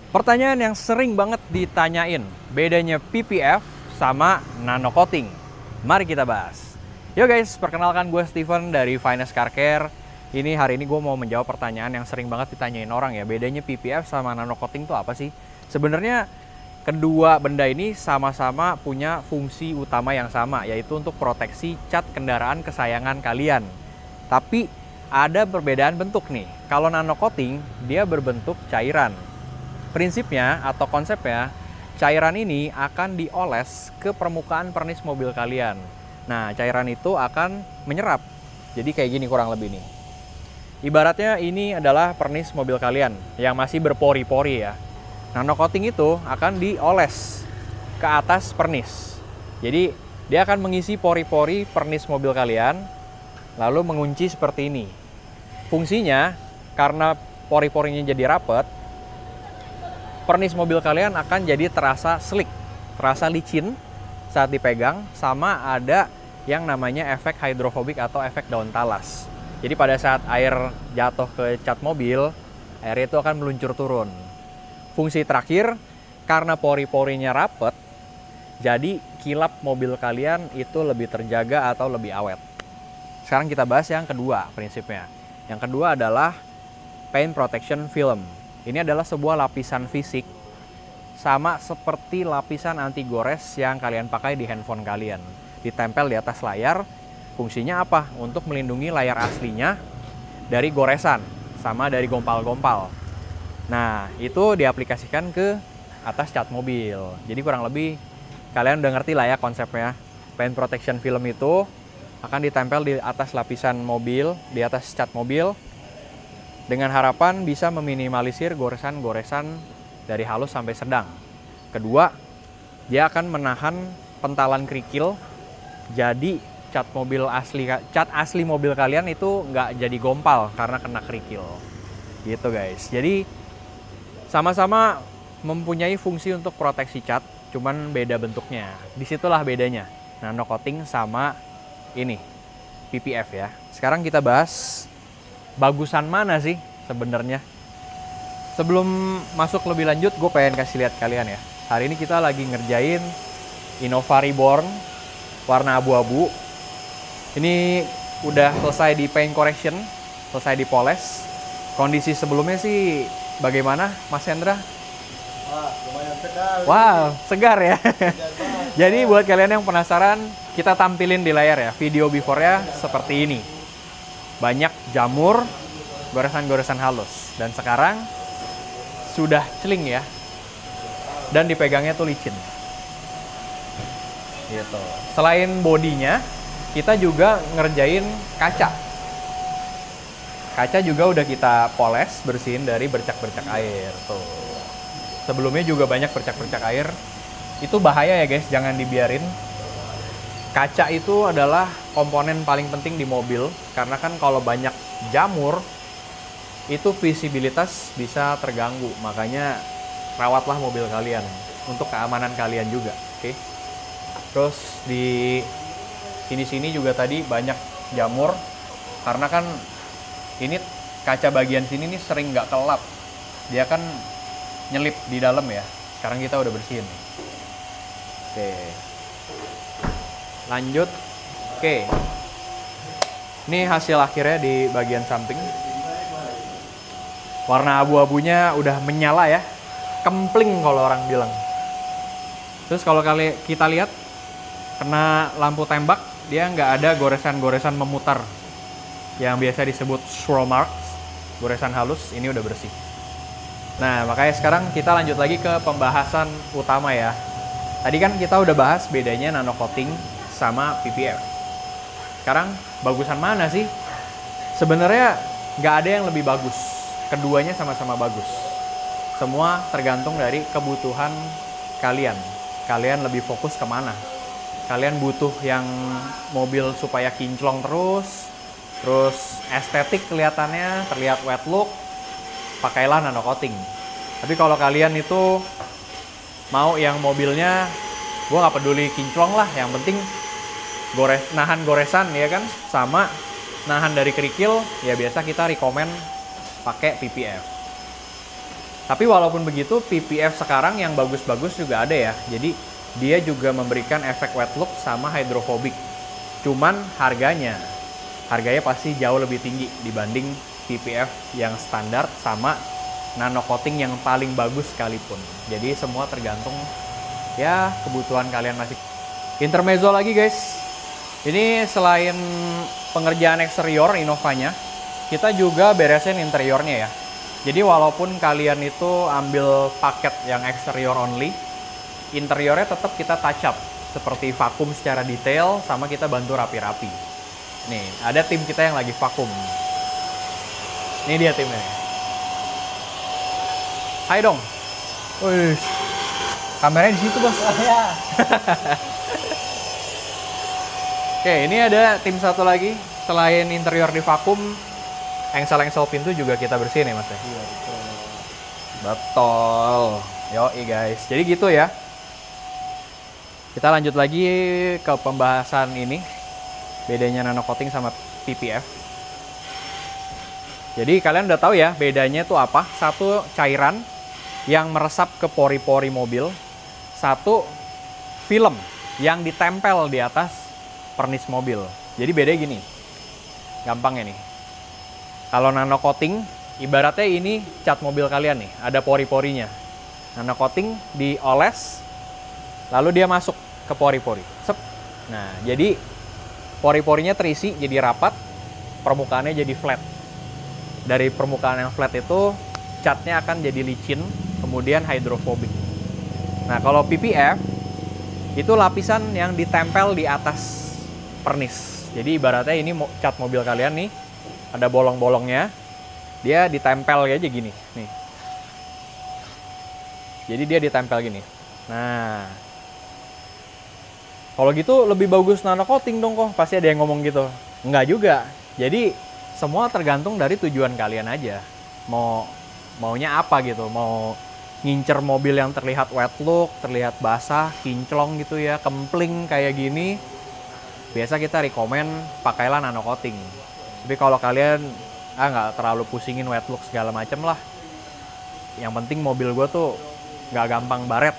Pertanyaan yang sering banget ditanyain, bedanya PPF sama nano coating. Mari kita bahas. Yo guys, perkenalkan gue Steven dari Finest Car Care. Hari ini gue mau menjawab pertanyaan yang sering banget ditanyain orang ya. Bedanya PPF sama nano coating itu apa sih? Sebenarnya kedua benda ini sama-sama punya fungsi utama yang sama, yaitu untuk proteksi cat kendaraan kesayangan kalian. Tapi ada perbedaan bentuk nih. Kalau nano coating, dia berbentuk cairan. Prinsipnya atau konsepnya, cairan ini akan dioles ke permukaan pernis mobil kalian. Nah, cairan itu akan menyerap. Jadi kayak gini kurang lebih nih. Ibaratnya ini adalah pernis mobil kalian yang masih berpori-pori ya. Nano coating itu akan dioles ke atas pernis. Jadi dia akan mengisi pori-pori pernis mobil kalian, lalu mengunci seperti ini. Fungsinya, karena pori-porinya jadi rapet, pernis mobil kalian akan jadi terasa slick, terasa licin saat dipegang, sama ada yang namanya efek hidrofobik atau efek daun talas. Jadi pada saat air jatuh ke cat mobil, air itu akan meluncur turun. Fungsi terakhir, karena pori-porinya rapet, jadi kilap mobil kalian itu lebih terjaga atau lebih awet. Sekarang kita bahas yang kedua prinsipnya. Yang kedua adalah paint protection film. Ini adalah sebuah lapisan fisik sama seperti lapisan anti gores yang kalian pakai di handphone kalian. Ditempel di atas layar, fungsinya apa? Untuk melindungi layar aslinya dari goresan sama dari gompal-gompal. Nah, itu diaplikasikan ke atas cat mobil. Jadi kurang lebih kalian udah ngerti lah ya konsepnya. Paint protection film itu akan ditempel di atas lapisan mobil, di atas cat mobil, dengan harapan bisa meminimalisir goresan-goresan dari halus sampai sedang. Kedua, dia akan menahan pentalan kerikil, jadi cat asli mobil kalian itu nggak jadi gompal karena kena kerikil. Gitu guys. Jadi sama-sama mempunyai fungsi untuk proteksi cat, cuman beda bentuknya. Disitulah bedanya nano coating sama ini PPF ya. Sekarang kita bahas bagusan mana sih sebenarnya. Sebelum masuk lebih lanjut, gue pengen kasih lihat kalian ya. Hari ini kita lagi ngerjain Innova Reborn warna abu-abu. Ini udah selesai di paint correction, selesai dipoles. Kondisi sebelumnya sih bagaimana, Mas Hendra? Wah, lumayan segar. Wow, segar ya. Segar banget. Jadi buat kalian yang penasaran, kita tampilin di layar ya. Video before-nya seperti ini. Banyak jamur, goresan-goresan halus. Dan sekarang sudah celing ya. Dan dipegangnya tuh licin. Gitu. Selain bodinya, kita juga ngerjain kaca. Kaca juga udah kita poles, bersihin dari bercak-bercak air. Tuh. Sebelumnya juga banyak bercak-bercak air. Itu bahaya ya guys, jangan dibiarin. Kaca itu adalah komponen paling penting di mobil, karena kan kalau banyak jamur, itu visibilitas bisa terganggu. Makanya rawatlah mobil kalian, untuk keamanan kalian juga. Oke. Terus di sini-sini juga tadi banyak jamur, karena kan ini kaca bagian sini nih sering nggak kelap. Dia kan nyelip di dalam ya. Sekarang kita udah bersihin. Oke. Lanjut. Oke. Ini hasil akhirnya di bagian samping. Warna abu-abunya udah menyala ya. Kempling kalau orang bilang. Terus kalau kita lihat kena lampu tembak, dia nggak ada goresan-goresan memutar yang biasa disebut swirl marks, goresan halus. Ini udah bersih. Nah, makanya sekarang kita lanjut lagi ke pembahasan utama ya. Tadi kan kita udah bahas bedanya nano coating sama PPF. Sekarang bagusan mana sih? Sebenarnya nggak ada yang lebih bagus. Keduanya sama-sama bagus. Semua tergantung dari kebutuhan kalian. Kalian lebih fokus kemana? Kalian butuh yang mobil supaya kinclong terus estetik kelihatannya, terlihat wet look, pakailah nano coating. Tapi kalau kalian itu mau yang mobilnya, gue nggak peduli kinclong lah, yang penting nahan goresan ya kan, sama nahan dari kerikil, ya biasa kita rekomen pakai PPF. Tapi walaupun begitu, PPF sekarang yang bagus-bagus juga ada ya. Jadi dia juga memberikan efek wet look sama hydrophobic. Cuman harganya pasti jauh lebih tinggi dibanding PPF yang standar sama nano coating yang paling bagus sekalipun. Jadi semua tergantung ya kebutuhan kalian masih. Intermezzo lagi guys. Ini selain pengerjaan eksterior Innovanya, kita juga beresin interiornya ya. Jadi walaupun kalian itu ambil paket yang eksterior only, interiornya tetap kita touch up. Seperti vakum secara detail, sama kita bantu rapi-rapi. Nih, ada tim kita yang lagi vakum. Ini dia timnya. Hai dong. Wih, kameranya di situ bos. Ya. Oke, ini ada tim satu lagi. Selain interior di vakum, engsel-engsel pintu juga kita bersihin ya mas ya? Iya, betul. Betul. Yoi guys. Jadi gitu ya. Kita lanjut lagi ke pembahasan ini. Bedanya nano coating sama PPF. Jadi kalian udah tahu ya bedanya itu apa. Satu cairan yang meresap ke pori-pori mobil. Satu film yang ditempel di atas pernis mobil. Jadi bedanya gini. Gampangnya nih. Kalau nano coating, ibaratnya ini cat mobil kalian nih, ada pori-porinya. Nano coating dioles, lalu dia masuk ke pori-pori. Sep. Nah, jadi pori-porinya terisi jadi rapat, permukaannya jadi flat. Dari permukaan yang flat itu, catnya akan jadi licin, kemudian hydrophobic. Nah, kalau PPF, itu lapisan yang ditempel di atas pernis. Jadi ibaratnya ini cat mobil kalian nih, ada bolong-bolongnya, dia ditempel aja gini, nih. Jadi dia ditempel gini. Nah, kalau gitu lebih bagus nano coating dong kok. Pasti ada yang ngomong gitu. Enggak juga. Jadi semua tergantung dari tujuan kalian aja. Maunya apa gitu. Mau ngincer mobil yang terlihat wet look, terlihat basah, kinclong gitu ya, kempling kayak gini. Biasa kita rekomen pakailah nano coating. Tapi kalau kalian nggak terlalu pusingin wet look segala macem lah. Yang penting mobil gue tuh nggak gampang baret,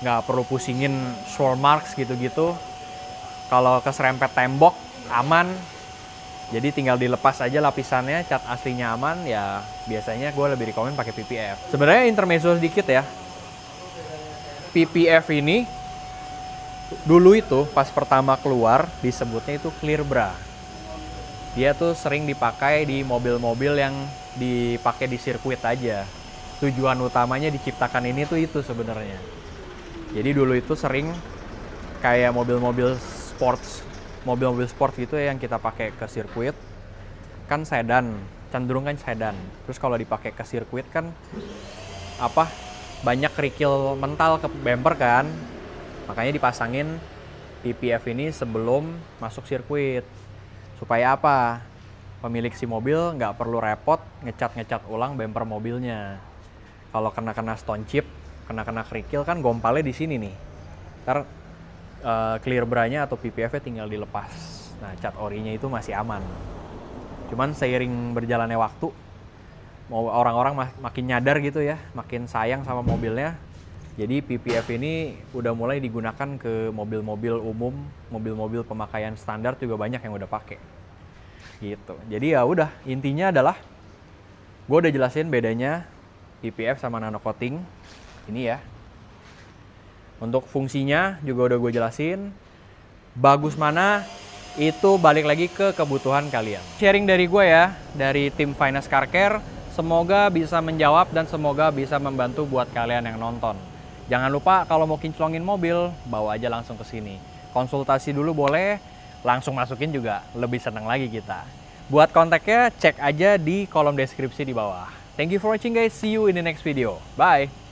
nggak perlu pusingin swirl marks gitu-gitu. Kalau keserempet tembok aman, jadi tinggal dilepas aja lapisannya, cat aslinya aman. Ya biasanya gue lebih rekomen pakai PPF. Sebenarnya intermezzo sedikit ya. PPF ini dulu itu pas pertama keluar disebutnya itu clear bra. Dia tuh sering dipakai di mobil-mobil yang dipakai di sirkuit aja. Tujuan utamanya diciptakan ini tuh itu sebenarnya. Jadi dulu itu sering kayak mobil-mobil sport gitu ya yang kita pakai ke sirkuit. Kan sedan, cenderung kan sedan. Terus kalau dipakai ke sirkuit kan banyak kerikil mental ke bumper kan. Makanya dipasangin PPF ini sebelum masuk sirkuit. Supaya apa? Pemilik si mobil nggak perlu repot ngecat ulang bumper mobilnya. Kalau kena stone chip, kena kerikil kan gompalnya di sini nih. Ntar clear bra-nya atau PPF-nya tinggal dilepas. Nah, cat orinya itu masih aman. Cuman seiring berjalannya waktu, orang-orang makin nyadar gitu ya, makin sayang sama mobilnya. Jadi PPF ini udah mulai digunakan ke mobil-mobil umum, mobil-mobil pemakaian standar juga banyak yang udah pakai. Gitu. Jadi ya udah, intinya adalah gue udah jelasin bedanya PPF sama nano coating. Ini ya. Untuk fungsinya juga udah gue jelasin. Bagus mana itu balik lagi ke kebutuhan kalian. Sharing dari gue ya, dari tim Finest Car Care, semoga bisa menjawab dan semoga bisa membantu buat kalian yang nonton. Jangan lupa kalau mau kinclongin mobil, bawa aja langsung ke sini. Konsultasi dulu boleh, langsung masukin juga, lebih seneng lagi kita. Buat kontaknya, cek aja di kolom deskripsi di bawah. Thank you for watching guys, see you in the next video. Bye!